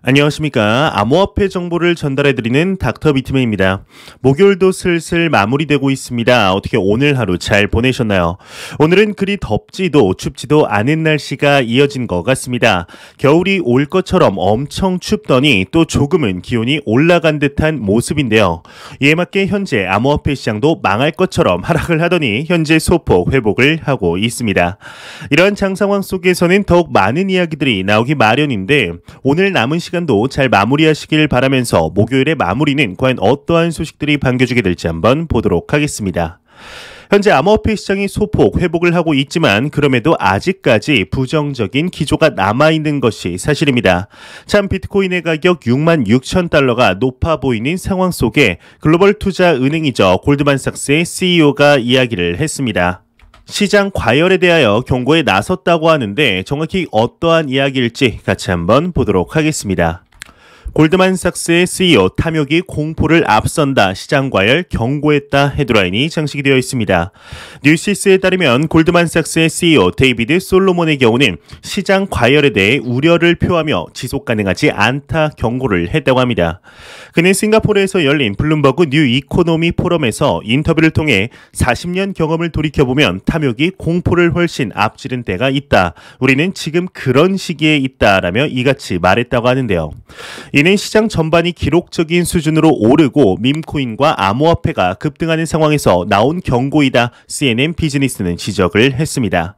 안녕하십니까. 암호화폐 정보를 전달해드리는 닥터 비트맨입니다. 목요일도 슬슬 마무리되고 있습니다. 어떻게 오늘 하루 잘 보내셨나요? 오늘은 그리 덥지도 춥지도 않은 날씨가 이어진 것 같습니다. 겨울이 올 것처럼 엄청 춥더니 또 조금은 기온이 올라간 듯한 모습인데요. 이에 맞게 현재 암호화폐 시장도 망할 것처럼 하락을 하더니 현재 소폭 회복을 하고 있습니다. 이러한 장상황 속에서는 더욱 많은 이야기들이 나오기 마련인데 오늘 남은 시간도 잘 마무리하시길 바라면서 목요일의 마무리는 과연 어떠한 소식들이 반겨주게 될지 한번 보도록 하겠습니다. 현재 암호화폐 시장이 소폭 회복을 하고 있지만 그럼에도 아직까지 부정적인 기조가 남아있는 것이 사실입니다. 참 비트코인의 가격 66,000달러가 높아 보이는 상황 속에 글로벌 투자 은행이죠. 골드만삭스의 CEO가 이야기를 했습니다. 시장 과열에 대하여 경고에 나섰다고 하는데 정확히 어떠한 이야기일지 같이 한번 보도록 하겠습니다. 골드만삭스의 CEO 탐욕이 공포를 앞선다 시장 과열 경고했다 헤드라인이 장식이 되어 있습니다. 뉴시스에 따르면 골드만삭스의 CEO 데이비드 솔로몬의 경우는 시장 과열에 대해 우려를 표하며 지속 가능하지 않다 경고를 했다고 합니다. 그는 싱가포르에서 열린 블룸버그 뉴 이코노미 포럼에서 인터뷰를 통해 40년 경험을 돌이켜보면 탐욕이 공포를 훨씬 앞지른 때가 있다. 우리는 지금 그런 시기에 있다라며 이같이 말했다고 하는데요. 이는 시장 전반이 기록적인 수준으로 오르고 밈코인과 암호화폐가 급등하는 상황에서 나온 경고이다. CNN 비즈니스는 지적을 했습니다.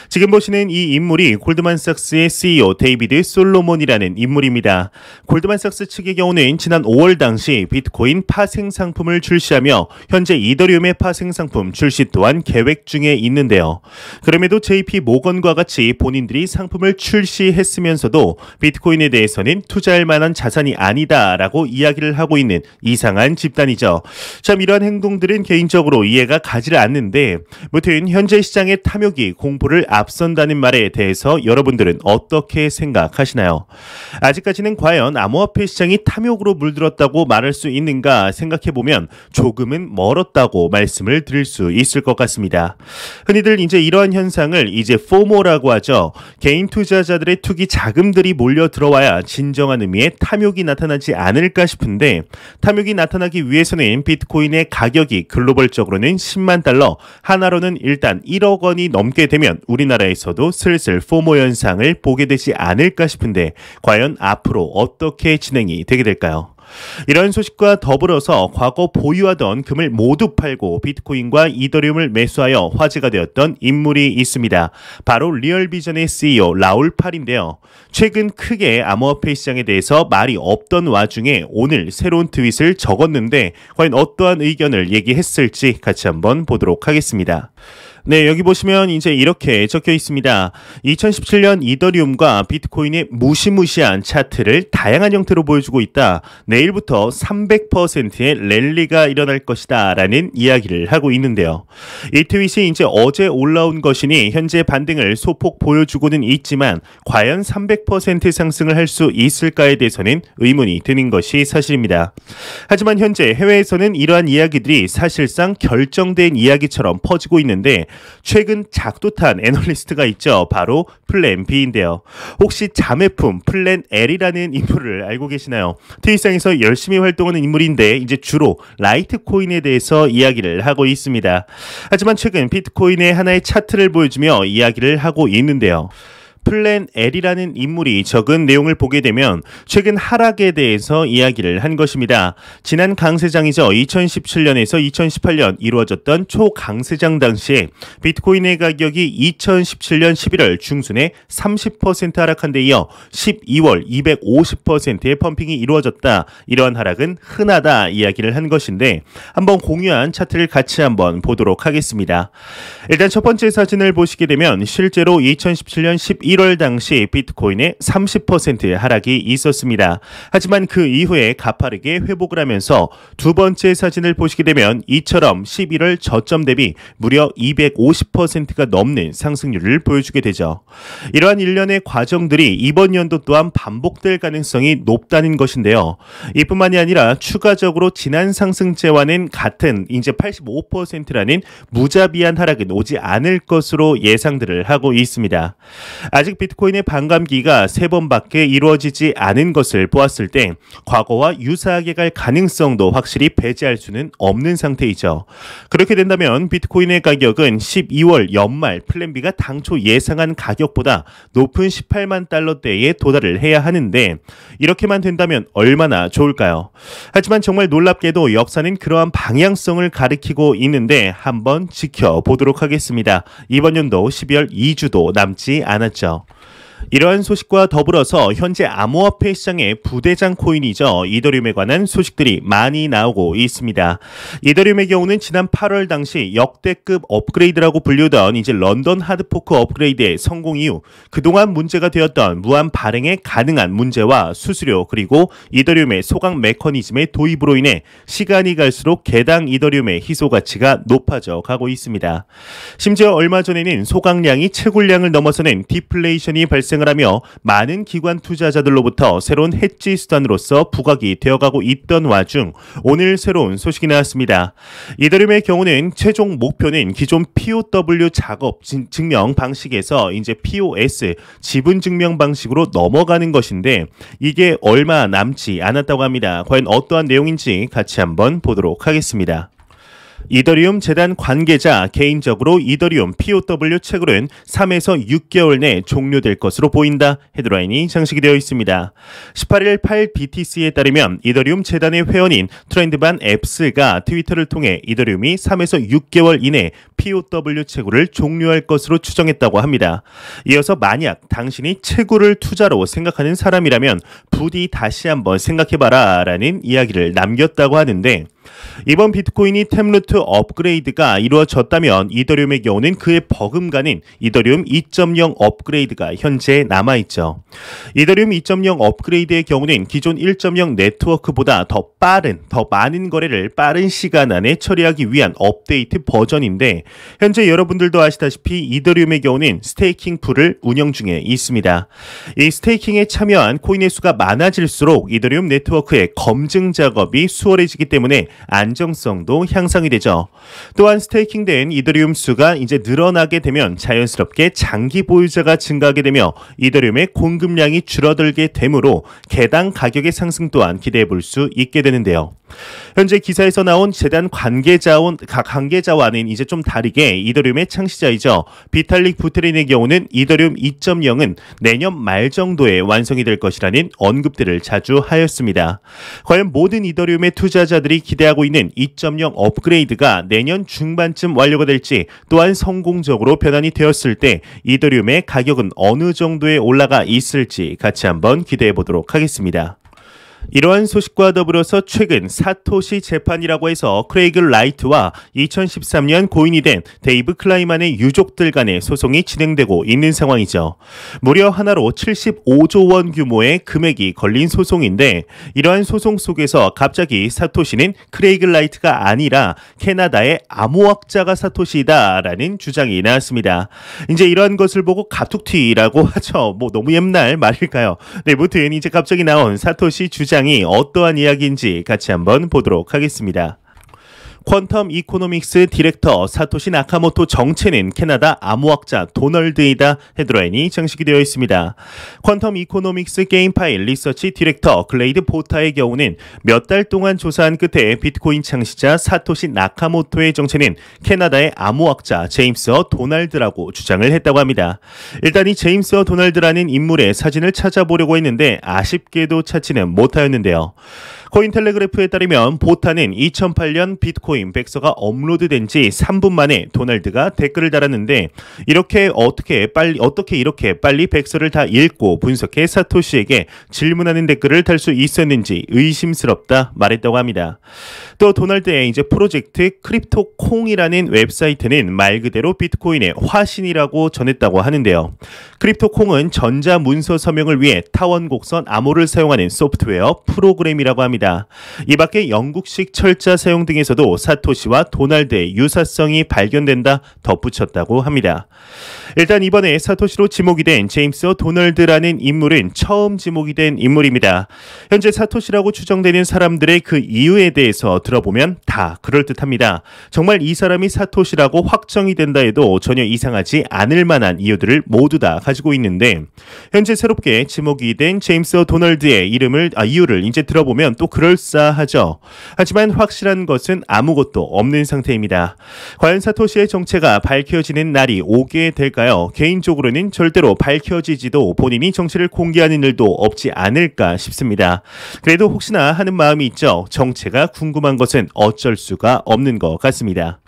지금 보시는 이 인물이 골드만삭스의 CEO 데이비드 솔로몬이라는 인물입니다. 골드만삭스 측의 경우는 지난 5월 당시 비트코인 파생 상품을 출시하며 현재 이더리움의 파생 상품 출시 또한 계획 중에 있는데요. 그럼에도 JP 모건과 같이 본인들이 상품을 출시했으면서도 비트코인에 대해서는 투자할 만한 자산이 아니다라고 이야기를 하고 있는 이상한 집단이죠. 참 이러한 행동들은 개인적으로 이해가 가지를 않는데 무튼 현재 시장의 탐욕이 공포를 앞선다는 말에 대해서 여러분들은 어떻게 생각하시나요? 아직까지는 과연 암호화폐 시장이 탐욕으로 물들었다고 말할 수 있는가 생각해보면 조금은 멀었다고 말씀을 드릴 수 있을 것 같습니다. 흔히들 이제 이러한 현상을 이제 포모라고 하죠. 개인 투자자들의 투기 자금들이 몰려 들어와야 진정한 의미의 탐욕이 나타나지 않을까 싶은데 탐욕이 나타나기 위해서는 비트코인의 가격이 글로벌적으로는 10만 달러, 하나로는 일단 1억 원이 넘게 되면 우리나라에서도 슬슬 포모 현상을 보게 되지 않을까 싶은데 과연 앞으로 어떻게 진행이 되게 될까요? 이런 소식과 더불어서 과거 보유하던 금을 모두 팔고 비트코인과 이더리움을 매수하여 화제가 되었던 인물이 있습니다. 바로 리얼비전의 CEO 라울 팔인데요. 최근 크게 암호화폐 시장에 대해서 말이 없던 와중에 오늘 새로운 트윗을 적었는데 과연 어떠한 의견을 얘기했을지 같이 한번 보도록 하겠습니다. 네, 여기 보시면 이제 이렇게 적혀 있습니다. 2017년 이더리움과 비트코인의 무시무시한 차트를 다양한 형태로 보여주고 있다. 내일부터 300%의 랠리가 일어날 것이다 라는 이야기를 하고 있는데요. 이 트윗이 이제 어제 올라온 것이니 현재 반등을 소폭 보여주고는 있지만 과연 300% 상승을 할 수 있을까에 대해서는 의문이 드는 것이 사실입니다. 하지만 현재 해외에서는 이러한 이야기들이 사실상 결정된 이야기처럼 퍼지고 있는데 최근 작두탄 애널리스트가 있죠. 바로 플랜 B인데요. 혹시 자매품 플랜 L이라는 인물을 알고 계시나요? 트윗상에서 열심히 활동하는 인물인데 이제 주로 라이트코인에 대해서 이야기를 하고 있습니다. 하지만 최근 비트코인의 하나의 차트를 보여주며 이야기를 하고 있는데요. 플랜 L이라는 인물이 적은 내용을 보게 되면 최근 하락에 대해서 이야기를 한 것입니다. 지난 강세장이죠. 2017년에서 2018년 이루어졌던 초강세장 당시에 비트코인의 가격이 2017년 11월 중순에 30% 하락한 데 이어 12월 250%의 펌핑이 이루어졌다. 이러한 하락은 흔하다 이야기를 한 것인데 한번 공유한 차트를 같이 한번 보도록 하겠습니다. 일단 첫 번째 사진을 보시게 되면 실제로 2017년 11월 당시 비트코인의 30% 하락이 있었습니다. 하지만 그 이후에 가파르게 회복을 하면서 두 번째 사진을 보시게 되면 이처럼 11월 저점 대비 무려 250%가 넘는 상승률을 보여주게 되죠. 이러한 일련의 과정들이 이번 연도 또한 반복될 가능성이 높다는 것인데요. 이뿐만이 아니라 추가적으로 지난 상승세와는 같은 이제 85%라는 무자비한 하락은 오지 않을 것으로 예상들을 하고 있습니다. 아직 비트코인의 반감기가 3번밖에 이루어지지 않은 것을 보았을 때 과거와 유사하게 갈 가능성도 확실히 배제할 수는 없는 상태이죠. 그렇게 된다면 비트코인의 가격은 12월 연말 플랜 B가 당초 예상한 가격보다 높은 18만 달러대에 도달을 해야 하는데 이렇게만 된다면 얼마나 좋을까요? 하지만 정말 놀랍게도 역사는 그러한 방향성을 가리키고 있는데 한번 지켜보도록 하겠습니다. 이번 연도 12월 2주도 남지 않았죠. 이러한 소식과 더불어서 현재 암호화폐 시장의 부대장 코인이죠. 이더리움에 관한 소식들이 많이 나오고 있습니다. 이더리움의 경우는 지난 8월 당시 역대급 업그레이드라고 불리던 이제 런던 하드포크 업그레이드의 성공 이후 그동안 문제가 되었던 무한 발행에 가능한 문제와 수수료 그리고 이더리움의 소강 메커니즘의 도입으로 인해 시간이 갈수록 개당 이더리움의 희소 가치가 높아져 가고 있습니다. 심지어 얼마 전에는 소강량이 채굴량을 넘어서는 디플레이션이 발생을 하며 많은 기관 투자자들로부터 새로운 해지 수단으로서 부각이 되어가고 있던 와중 오늘 새로운 소식이 나왔습니다. 이더리움의 경우는 최종 목표는 기존 POW 작업 증명 방식에서 이제 POS 지분 증명 방식으로 넘어가는 것인데 이게 얼마 남지 않았다고 합니다. 과연 어떠한 내용인지 같이 한번 보도록 하겠습니다. 이더리움 재단 관계자 개인적으로 이더리움 POW 채굴은 3에서 6개월 내 종료될 것으로 보인다. 헤드라인이 장식이 되어 있습니다. 18일 8BTC에 따르면 이더리움 재단의 회원인 트렌드반 앱스가 트위터를 통해 이더리움이 3에서 6개월 이내 POW 채굴을 종료할 것으로 추정했다고 합니다. 이어서 만약 당신이 채굴을 투자로 생각하는 사람이라면 부디 다시 한번 생각해봐라 라는 이야기를 남겼다고 하는데 이번 비트코인이 템루트 업그레이드가 이루어졌다면 이더리움의 경우는 그의 버금가는 이더리움 2.0 업그레이드가 현재 남아있죠. 이더리움 2.0 업그레이드의 경우는 기존 1.0 네트워크보다 더 빠른, 더 많은 거래를 빠른 시간 안에 처리하기 위한 업데이트 버전인데 현재 여러분들도 아시다시피 이더리움의 경우는 스테이킹 풀을 운영 중에 있습니다. 이 스테이킹에 참여한 코인의 수가 많아질수록 이더리움 네트워크의 검증 작업이 수월해지기 때문에 안정성도 향상이 되죠. 또한 스테이킹된 이더리움 수가 이제 늘어나게 되면 자연스럽게 장기 보유자가 증가하게 되며 이더리움의 공급량이 줄어들게 되므로 개당 가격의 상승 또한 기대해 볼 수 있게 되는데요. 현재 기사에서 나온 재단 관계자와는 이제 좀 다르게 이더리움의 창시자이죠. 비탈릭 부테린의 경우는 이더리움 2.0은 내년 말 정도에 완성이 될 것이라는 언급들을 자주 하였습니다. 과연 모든 이더리움의 투자자들이 기대하고 있는 2.0 업그레이드가 내년 중반쯤 완료가 될지 또한 성공적으로 변환이 되었을 때 이더리움의 가격은 어느 정도에 올라가 있을지 같이 한번 기대해 보도록 하겠습니다. 이러한 소식과 더불어서 최근 사토시 재판이라고 해서 크레이그 라이트와 2013년 고인이 된 데이브 클라이만의 유족들 간의 소송이 진행되고 있는 상황이죠. 무려 하나로 75조 원 규모의 금액이 걸린 소송인데 이러한 소송 속에서 갑자기 사토시는 크레이그 라이트가 아니라 캐나다의 암호학자가 사토시다라는 주장이 나왔습니다. 이제 이러한 것을 보고 갑툭튀라고 하죠. 뭐 너무 옛날 말일까요? 네, 무튼 이제 갑자기 나온 사토시 주장이 어떠한 이야기인지 같이 한번 보도록 하겠습니다. 퀀텀 이코노믹스 디렉터 사토시 나카모토 정체는 캐나다 암호학자 도널드이다. 헤드라인이 장식이 되어 있습니다. 퀀텀 이코노믹스 게임 파일 리서치 디렉터 글레이드 포타의 경우는 몇 달 동안 조사한 끝에 비트코인 창시자 사토시 나카모토의 정체는 캐나다의 암호학자 제임스 도널드라고 주장을 했다고 합니다. 일단 이 제임스 도널드라는 인물의 사진을 찾아보려고 했는데 아쉽게도 찾지는 못하였는데요. 코인텔레그래프에 따르면 보타는 2008년 비트코인 백서가 업로드된 지 3분 만에 도널드가 댓글을 달았는데 어떻게 이렇게 빨리 백서를 다 읽고 분석해 사토시에게 질문하는 댓글을 달 수 있었는지 의심스럽다 말했다고 합니다. 또 도널드의 이제 프로젝트 크립토콩이라는 웹사이트는 말 그대로 비트코인의 화신이라고 전했다고 하는데요. 크립토콩은 전자 문서 서명을 위해 타원 곡선 암호를 사용하는 소프트웨어 프로그램이라고 합니다. 이 밖에 영국식 철자 사용 등에서도 사토시와 도널드의 유사성이 발견된다 덧붙였다고 합니다. 일단 이번에 사토시로 지목이 된 제임스 도널드라는 인물은 처음 지목이 된 인물입니다. 현재 사토시라고 추정되는 사람들의 그 이유에 대해서 들어보면 다 그럴듯합니다. 정말 이 사람이 사토시라고 확정이 된다 해도 전혀 이상하지 않을 만한 이유들을 모두 다 가지고 있는데, 현재 새롭게 지목이 된 제임스 도널드의 이유를 이제 들어보면 또 그럴싸하죠. 하지만 확실한 것은 아무것도 없는 상태입니다. 과연 사토시의 정체가 밝혀지는 날이 오게 될까요? 개인적으로는 절대로 밝혀지지도 본인이 정체를 공개하는 일도 없지 않을까 싶습니다. 그래도 혹시나 하는 마음이 있죠. 정체가 궁금한 것은 어쩔 수가 없는 것 같습니다.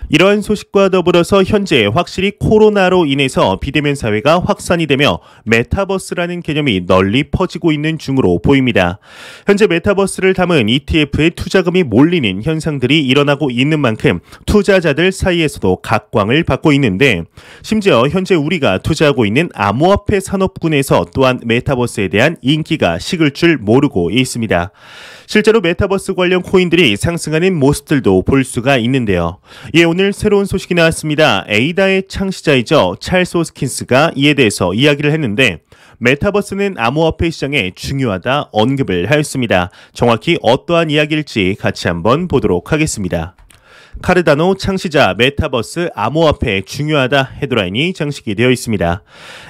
이러한 소식과 더불어서 현재 확실히 코로나로 인해서 비대면 사회가 확산이 되며 메타버스라는 개념이 널리 퍼지고 있는 중으로 보입니다. 현재 메타버스를 담은 ETF에 투자금이 몰리는 현상들이 일어나고 있는 만큼 투자자들 사이에서도 각광을 받고 있는데, 심지어 현재 우리가 투자하고 있는 암호화폐 산업군에서 또한 메타버스에 대한 인기가 식을 줄 모르고 있습니다. 실제로 메타버스 관련 코인들이 상승하는 모습들도 볼 수가 있는데요. 오늘 새로운 소식이 나왔습니다. 에이다의 창시자이죠. 찰스 호스킨스가 이에 대해서 이야기를 했는데, 메타버스는 암호화폐 시장에 중요하다 언급을 하였습니다. 정확히 어떠한 이야기일지 같이 한번 보도록 하겠습니다. 카르다노 창시자 메타버스 암호화폐 중요하다 헤드라인이 장식이 되어 있습니다.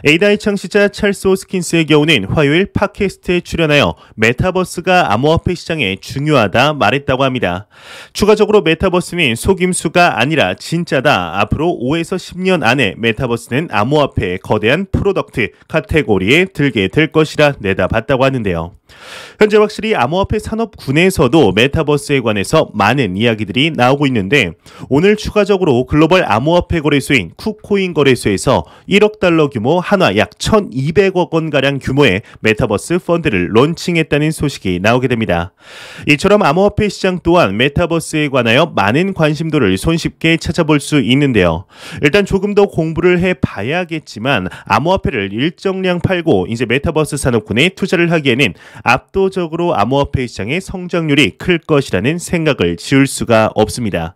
에이다의 창시자 찰스 호스킨스의 경우는 화요일 팟캐스트에 출연하여 메타버스가 암호화폐 시장에 중요하다 말했다고 합니다. 추가적으로 메타버스는 속임수가 아니라 진짜다. 앞으로 5에서 10년 안에 메타버스는 암호화폐의 거대한 프로덕트 카테고리에 들게 될 것이라 내다봤다고 하는데요. 현재 확실히 암호화폐 산업군에서도 메타버스에 관해서 많은 이야기들이 나오고 있는데, 오늘 추가적으로 글로벌 암호화폐 거래소인 쿠코인 거래소에서 1억 달러 규모 한화 약 1,200억 원가량 규모의 메타버스 펀드를 론칭했다는 소식이 나오게 됩니다. 이처럼 암호화폐 시장 또한 메타버스에 관하여 많은 관심도를 손쉽게 찾아볼 수 있는데요. 일단 조금 더 공부를 해봐야겠지만 암호화폐를 일정량 팔고 이제 메타버스 산업군에 투자를 하기에는 압도적으로 암호화폐 시장의 성장률이 클 것이라는 생각을 지울 수가 없습니다.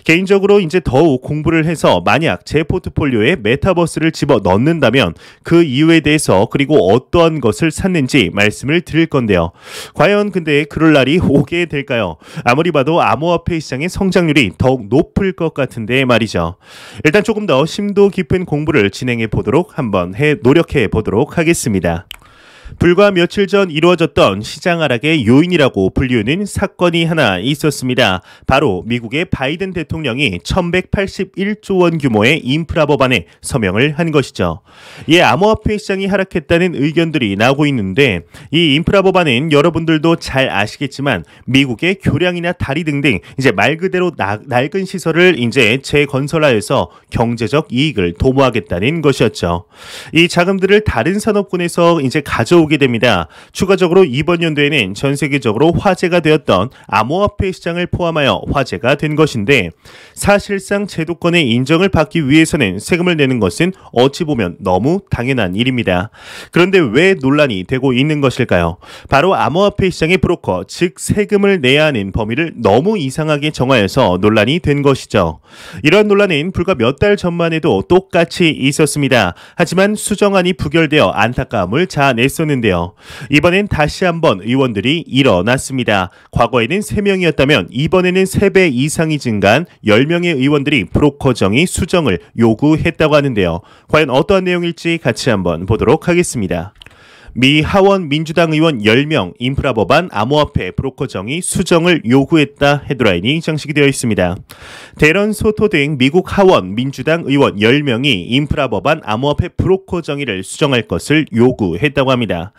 개인적으로 이제 더욱 공부를 해서 만약 제 포트폴리오에 메타버스를 집어 넣는다면 그 이유에 대해서 그리고 어떠한 것을 샀는지 말씀을 드릴 건데요. 과연 근데 그럴 날이 오게 될까요? 아무리 봐도 암호화폐 시장의 성장률이 더욱 높을 것 같은데 말이죠. 일단 조금 더 심도 깊은 공부를 진행해 보도록 노력해 보도록 하겠습니다. 불과 며칠 전 이루어졌던 시장 하락의 요인이라고 불리우는 사건이 하나 있었습니다. 바로 미국의 바이든 대통령이 1181조 원 규모의 인프라 법안에 서명을 한 것이죠. 이에 암호화폐 시장이 하락했다는 의견들이 나오고 있는데, 이 인프라 법안은 여러분들도 잘 아시겠지만 미국의 교량이나 다리 등등 이제 말 그대로 낡은 시설을 이제 재건설하여서 경제적 이익을 도모하겠다는 것이었죠. 이 자금들을 다른 산업군에서 이제 오게 됩니다. 추가적으로 이번 연도에는 전 세계적으로 화제가 되었던 암호화폐 시장을 포함하여 화제가 된 것인데, 사실상 제도권의 인정을 받기 위해서는 세금을 내는 것은 어찌 보면 너무 당연한 일입니다. 그런데 왜 논란이 되고 있는 것일까요? 바로 암호화폐 시장의 브로커, 즉 세금을 내야 하는 범위를 너무 이상하게 정하여서 논란이 된 것이죠. 이러한 논란은 불과 몇 달 전만 해도 똑같이 있었습니다. 하지만 수정안이 부결되어 안타까움을 자아냈었는데요. 이번엔 다시 한번 의원들이 일어났습니다. 과거에는 3명이었다면 이번에는 3배 이상이 증가한 10명의 의원들이 브로커 정의 수정을 요구했다고 하는데요. 과연 어떠한 내용일지 같이 한번 보도록 하겠습니다. 미 하원 민주당 의원 10명 인프라 법안 암호화폐 브로커 정의 수정을 요구했다 헤드라인이 장식이 되어 있습니다. 데런 소토 등 미국 하원 민주당 의원 10명이 인프라 법안 암호화폐 브로커 정의를 수정할 것을 요구했다고 합니다.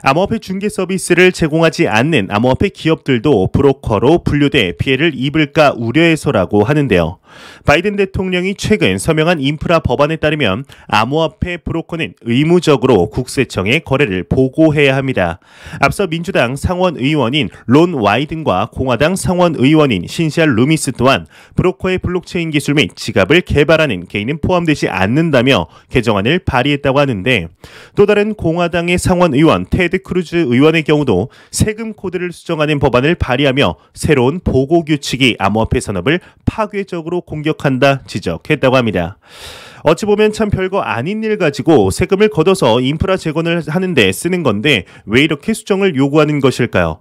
암호화폐 중개 서비스를 제공하지 않는 암호화폐 기업들도 브로커로 분류돼 피해를 입을까 우려해서라고 하는데요. 바이든 대통령이 최근 서명한 인프라 법안에 따르면 암호화폐 브로커는 의무적으로 국세청에 거래를 보고해야 합니다. 앞서 민주당 상원 의원인 론 와이든과 공화당 상원 의원인 신시알 루미스 또한 브로커의 블록체인 기술 및 지갑을 개발하는 개인은 포함되지 않는다며 개정안을 발의했다고 하는데, 또 다른 공화당의 상원 의원 테드 크루즈 의원의 경우도 세금 코드를 수정하는 법안을 발의하며 새로운 보고 규칙이 암호화폐 산업을 파괴적으로 공격한다 지적했다고 합니다. 어찌 보면 참 별거 아닌 일 가지고 세금을 걷어서 인프라 재건을 하는데 쓰는 건데 왜 이렇게 수정을 요구하는 것일까요?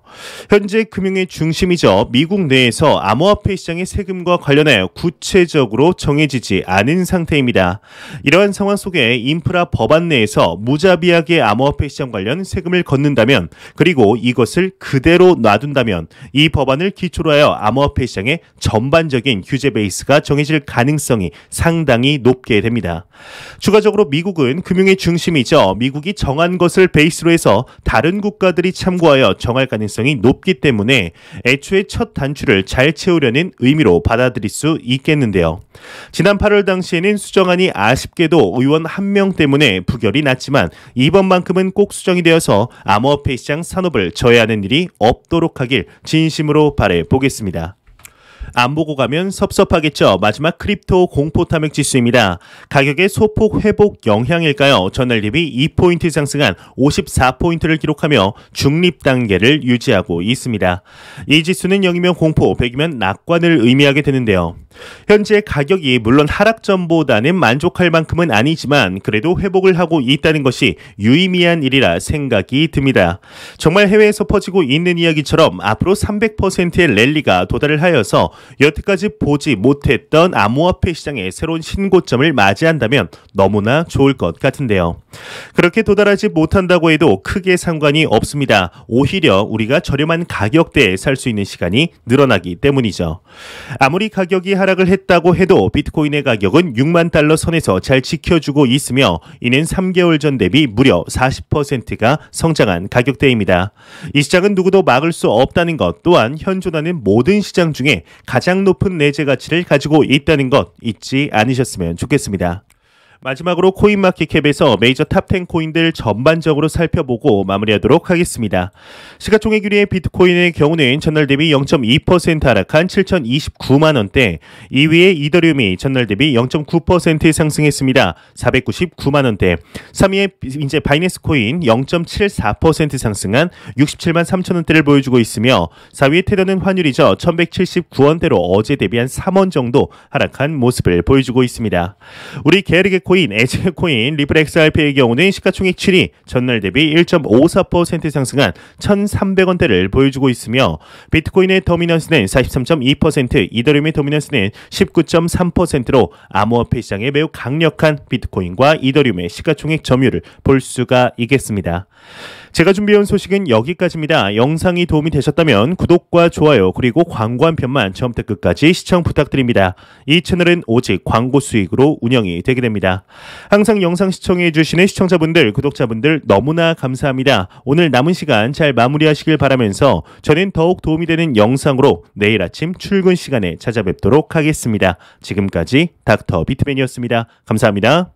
현재 금융의 중심이죠. 미국 내에서 암호화폐 시장의 세금과 관련하여 구체적으로 정해지지 않은 상태입니다. 이러한 상황 속에 인프라 법안 내에서 무자비하게 암호화폐 시장 관련 세금을 걷는다면, 그리고 이것을 그대로 놔둔다면 이 법안을 기초로 하여 암호화폐 시장의 전반적인 규제 베이스가 정해질 가능성이 상당히 높게 됩니다. 추가적으로 미국은 금융의 중심이죠. 미국이 정한 것을 베이스로 해서 다른 국가들이 참고하여 정할 가능성이 높기 때문에 애초에 첫 단추를 잘 채우려는 의미로 받아들일 수 있겠는데요. 지난 8월 당시에는 수정안이 아쉽게도 의원 1명 때문에 부결이 났지만 이번만큼은 꼭 수정이 되어서 암호화폐 시장 산업을 저해하는 일이 없도록 하길 진심으로 바라보겠습니다. 안 보고 가면 섭섭하겠죠. 마지막 크립토 공포 탐욕 지수입니다. 가격의 소폭 회복 영향일까요? 전날 대비 2포인트 상승한 54포인트를 기록하며 중립 단계를 유지하고 있습니다. 이 지수는 0이면 공포, 100이면 낙관을 의미하게 되는데요. 현재 가격이 물론 하락 전보다는 만족할 만큼은 아니지만 그래도 회복을 하고 있다는 것이 유의미한 일이라 생각이 듭니다. 정말 해외에서 퍼지고 있는 이야기처럼 앞으로 300%의 랠리가 도달을 하여서 여태까지 보지 못했던 암호화폐 시장의 새로운 신고점을 맞이한다면 너무나 좋을 것 같은데요. 그렇게 도달하지 못한다고 해도 크게 상관이 없습니다. 오히려 우리가 저렴한 가격대에 살 수 있는 시간이 늘어나기 때문이죠. 아무리 가격이 하락을 했다고 해도 비트코인의 가격은 6만 달러 선에서 잘 지켜주고 있으며 이는 3개월 전 대비 무려 40%가 성장한 가격대입니다. 이 시장은 누구도 막을 수 없다는 것, 또한 현존하는 모든 시장 중에 가장 높은 내재 가치를 가지고 있다는 것 잊지 않으셨으면 좋겠습니다. 마지막으로 코인마켓캡에서 메이저 탑10 코인들 전반적으로 살펴보고 마무리하도록 하겠습니다. 시가총액 1위의 비트코인의 경우는 전날 대비 0.2% 하락한 7,029만원대, 2위의 이더리움이 전날 대비 0.9% 상승했습니다. 499만원대, 3위의 이제 바이낸스 코인 0.74% 상승한 67만 3천원대를 보여주고 있으며 4위의 테더는 환율이죠. 1179원대로 어제 대비 한 3원 정도 하락한 모습을 보여주고 있습니다. 우리 게르게 코인, 에즈코인, 리플 XRP의 경우는 시가총액 7위, 전날 대비 1.54% 상승한 1,300원대를 보여주고 있으며 비트코인의 도미넌스는 43.2%, 이더리움의 도미넌스는 19.3%로 암호화폐 시장에 매우 강력한 비트코인과 이더리움의 시가총액 점유율을 볼 수가 있겠습니다. 제가 준비해온 소식은 여기까지입니다. 영상이 도움이 되셨다면 구독과 좋아요 그리고 광고 한 편만 처음부터 끝까지 시청 부탁드립니다. 이 채널은 오직 광고 수익으로 운영이 되게 됩니다. 항상 영상 시청해 주시는 시청자분들, 구독자분들 너무나 감사합니다. 오늘 남은 시간 잘 마무리하시길 바라면서 저는 더욱 도움이 되는 영상으로 내일 아침 출근 시간에 찾아뵙도록 하겠습니다. 지금까지 닥터 비트맨이었습니다. 감사합니다.